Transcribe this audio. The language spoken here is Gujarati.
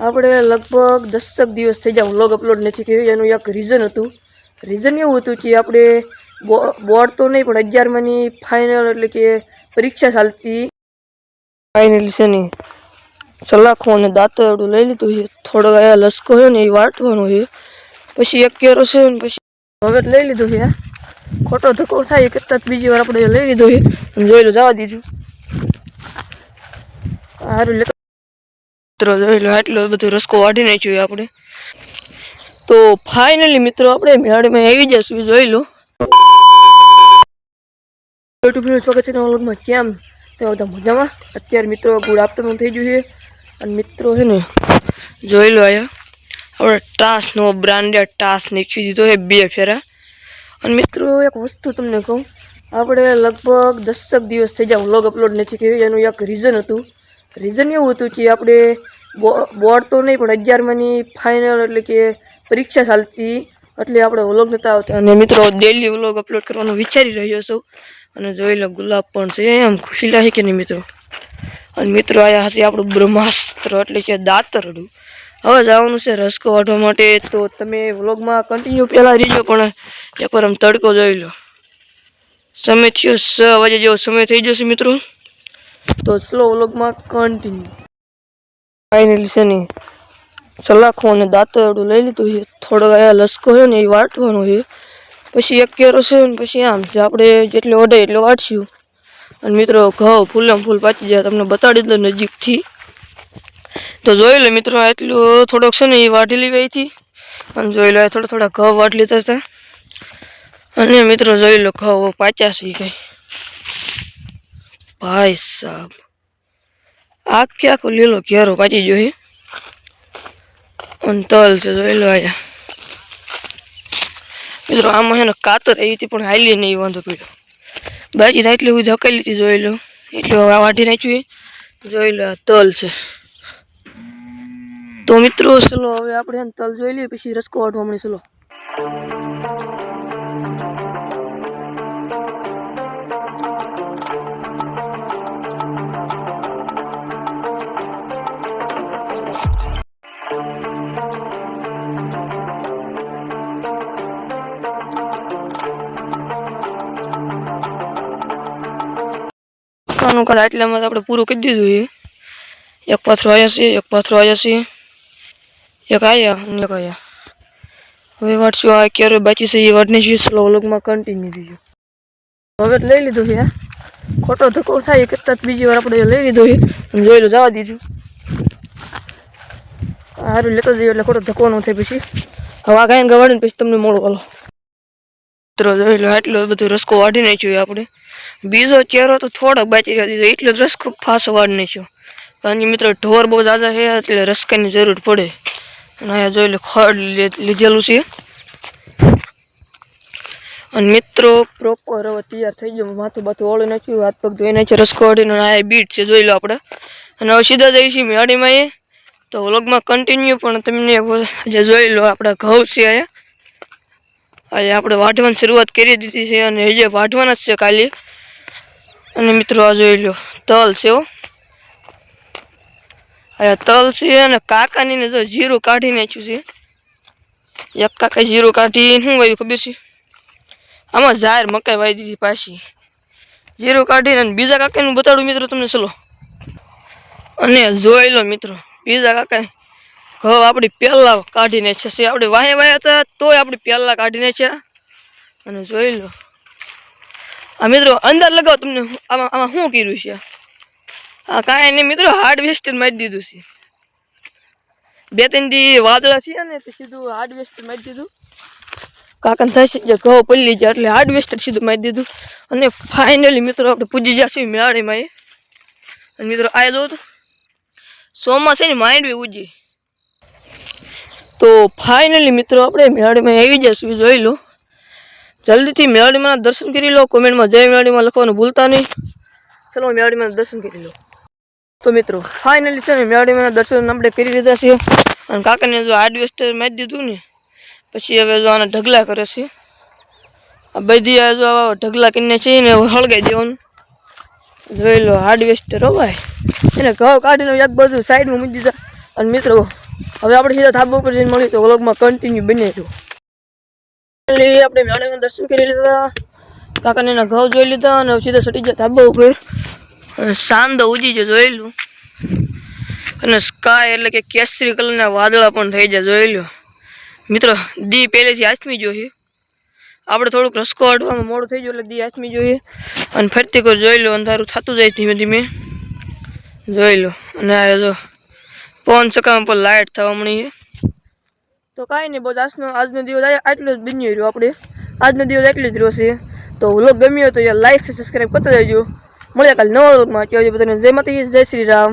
આપણે લગભગ 10 દિવસ થઈ જાય વ્લોગ અપલોડ નથી કર્યો. એનું એક રીઝન હતું. રીઝન એવું હતું કે આપણે બોર્ડ તો નહીં પણ 11માની ફાઇનલ એટલે કે પરીક્ષા ચાલતી. ફાઇનલ છે ને સલાખો અને દાંતરડું લઈ લીધું છે. થોડો આ લસકો છે ને એ વાટવાનો છે. પછી એક કેરો છે ને પછી હવે લઈ લીધું છે. ખોટો ધક્કો થાય કરતા બીજી વાર આપણે લઈ લીધો છે. જોઈ લો, જવા દીધું સારું લેતો જોઈ લો. આટલો બધો રસકો વાઢી નાખ્યો આપણે. તો ફાઇનલી મિત્રો આપણે મેળામાં આવી જશું. જોઈ લો યુટ્યુબ સ્વાગત છે નવા વ્લોગમાં. કેમ તે બધા મજામાં? અત્યારે મિત્રો ગુડ આફ્ટરનૂન થઈ ગયું છે. અને મિત્રો છે ને જોઈ લો આયા આપણે ટાસનો બ્રાન્ડેડ ટાસ નાખી દીધો છે 2 ફેરા. અને મિત્રો એક વસ્તુ તમને કહું, આપણે લગભગ 10 દિવસ થઈ જાય વ્લોગ અપલોડ નથી કર્યો. એનું એક રીઝન હતું. રીઝન એવું હતું કે આપણે બોર્ડ તો નહીં પણ 11માની ફાઇનલ એટલે કે પરીક્ષા ચાલતી એટલે આપણે વ્લોગ નહોતા આવતા. અને મિત્રો ડેલી વ્લોગ અપલોડ કરવાનું વિચારી રહ્યો છું. અને જોઈ લો ગુલાબ પણ છે એમ ખીલા છે કે નહીં મિત્રો. અને મિત્રો આયા હશે આપણું બ્રહ્માસ્ત્ર એટલે કે દાંતરડું. હવે જવાનું છે રસકો વાઢવા માટે. તો તમે વ્લોગમાં કન્ટિન્યુ પહેલાં રહીજો. પણ એકવાર આમ તડકો જોઈ લો. સમય થયો 6 વાગે જેવો સમય થઈ જશે મિત્રો. તો સ્લો વ્લોગમાં કન્ટિન્યુ. ફાઇનલી છે ને સલાખો અને દાંતરડું લઈ લીધું છે. થોડો આ લસકો છે ને એ વાટવાનો છે. પછી એક કેરો છે ને પછી આમ છે. આપણે જેટલો ઓઢે એટલો વાટશું. અને મિત્રો ઘઉં ફૂલમ ફૂલ પાકી જાય તમને બતાડી દો નજીકથી. તો જોઈ લો મિત્રો એટલું થોડોક છે ને એ વાટી લેવાય હતી. અને જોઈ લો થોડા ઘઉં વાટી લીધા હતા. અને મિત્રો જોઈ લો ઘઉં પાચ્યા છે કઈ ભાઈ સાહેબ. આખો લીલો ઘેરો પાછી ગયો છે. અને તલ છે જોઈ લો આયા મિત્રો. આમાં છે ને કાતર આવી હતી પણ હાલી નહીં વાંધો પડ્યો. બાકી થાય એટલે હું ધકેલી હતી. જોઈ લો એટલે વાઢી નાખ્યું. જોઈ લો તલ છે. તો મિત્રો ચલો હવે આપણે તલ જોઈ લઈએ પછી રસકો વાઢવા મળી. ચલો કાલે આટલામાં આપણે પૂરું કરી દીધું છે. એક પાથરો આવ્યા છે, એક પાથરો આવ્યા છે, એક આવ્યા અને એક આવ્યા. હવે વાટશું આ ક્યારે બાકી છે એ વાટને છીએ. સ્લો વ્લોગમાં કન્ટિન્યુ થયું. હવે લઈ લીધું છે. ખોટો ધક્કો થાય કરતા બીજી વાર આપણે લઈ લીધો છે. જોઈ લો, જવા દીધું સારું લેતો જઈએ એટલે ખોટો ધક્કો ન થાય. પછી હવે આ ગાયન ગવાડીને પછી તમને મળો. હાલો મિત્રો જોઈ લો આટલો બધો રસકો વાઢી નાખ્યો આપણે. બીજો ચહેરો તો થોડોક બાકી રહ્યો દીધો એટલો રસકો ફાસો વાળી નાખ્યો. કારણ કે મિત્રો ઢોર બહુ ઝાઝા છે એટલે રસકાની જરૂર પડે. અને અહીંયા જોઈ લો ખડ લીધેલું છે. અને મિત્રો પ્રોપર હવે તૈયાર થઈ ગયો. માથું બાથું ઓળી નાખ્યું, હાથ પગ ધોઈ નાખ્યો, રસકો વાળીને. આ બીટ છે જોઈ લો આપણે. અને હવે સીધા જઈએ છીએ મેળામાં. એ તો વ્લોગમાં કન્ટિન્યુ. પણ તમને જે જોઈ લો આપણા ઘઉં છે અહીંયા આપણે વાઢવાની શરૂઆત કરી દીધી છે. અને હજી વાઢવાના જ છે કાલે. અને મિત્રો આ જોઈ લો તલ છે. અહીંયા તલ છે. અને કાકાની જો જીરું કાઢી નાખ્યું છે. એક કાકા જીરું કાઢીને શું વાવ્યું ખબર છે? આમાં જાહેર મકાઈ વાવી દીધી પાછી. જીરું કાઢીને બીજા કાકાનું બતાડું મિત્રો તમને. ચલો અને જોઈ લો મિત્રો બીજા કાકા ઘઉં આપણી પહેલા કાઢીને છે. આપણે વાહે વાયા હતા તોય આપણી પહેલા કાઢીને છે. અને જોઈ લો આ મિત્રો અંદાજ લગાવો તમને આમાં શું કર્યું છે. આ કાંઈ નહીં મિત્રો હાર્ડવેસ્ટર મારી દીધું છે. 2-3 દી વાદળા છે ને તો સીધું હાર્ડવેસ્ટર મારી દીધું. કાકાને થાય છે ઘઉં પલ્લી જાય એટલે હાર્ડવેસ્ટર સીધું મારી દીધું. અને ફાઇનલી મિત્રો આપણે પૂજી જશું મેળામાં. અને મિત્રો આ જો તો સોમાં છે ને માંડવી ઉજી. તો ફાઇનલી મિત્રો આપણે મેળામાં આવી જશું. જોઈ લો જલ્દીથી મેળામાં દર્શન કરી લો. કોમેન્ટમાં જય મેળામાં લખવાનું ભૂલતા નહીં. ચલો મેળામાં દર્શન કરી લો. તો મિત્રો ફાઇનલી છે ને મેળામાં દર્શન આપણે કરી લીધા છે. અને કાકાને જો હાર્ડવેસ્ટર મારી દીધું ને પછી હવે જો આના ઢગલા કરે છે. આ બધી જો આવા ઢગલા કરીને છે ને હળગાઈ દેવાનું. જોઈ લો હાર્ડવેસ્ટર હો ભાઈ. એને ઘઉં કાઢીને એક બધું સાઈડમાં મૂકી દીધા. અને મિત્રો હવે આપણે સીધા ધાબા ઉપર જઈને મળીએ તો વ્લોગમાં કન્ટિન્યુ બને તો આપણે મેળામાં દર્શન કરી લીધા, કાકાને એના ઘઉં જોઈ લીધા અને સીધા સટી ગયા ધાબા ઉપર. સાંદો ઉજી જાય જોઈ લો, અને સ્કાય એટલે કે કેસરી કલરના વાદળા પણ થઈ જાય જોઈ લો મિત્રો. દી પહેલેથી આથમી જોઈએ, આપણે થોડુંક રસકો અડવામાં મોડું થઈ ગયું એટલે દી આથમી જોઈએ. અને ફરતી કોઈ જોઈ લો, અંધારું થતું જાય ધીમે ધીમે જોઈ લો. અને આ જો પવન ચકામાં પણ લાઇટ થવા મળી. તો કાંઈ નહીં, બસ આજનો દિવસ આટલો જ બન્યો રહ્યો. આપણે આજનો દિવસ એટલો જ રહ્યો છે. તો વ્લોગ ગમ્યો તો યાર લાઈક સબસ્ક્રાઈબ કરતા જજો. મળ્યા કાલે નવા વ્લોગમાં. ત્યાં બધાને જય માતાજી, જય શ્રી રામ.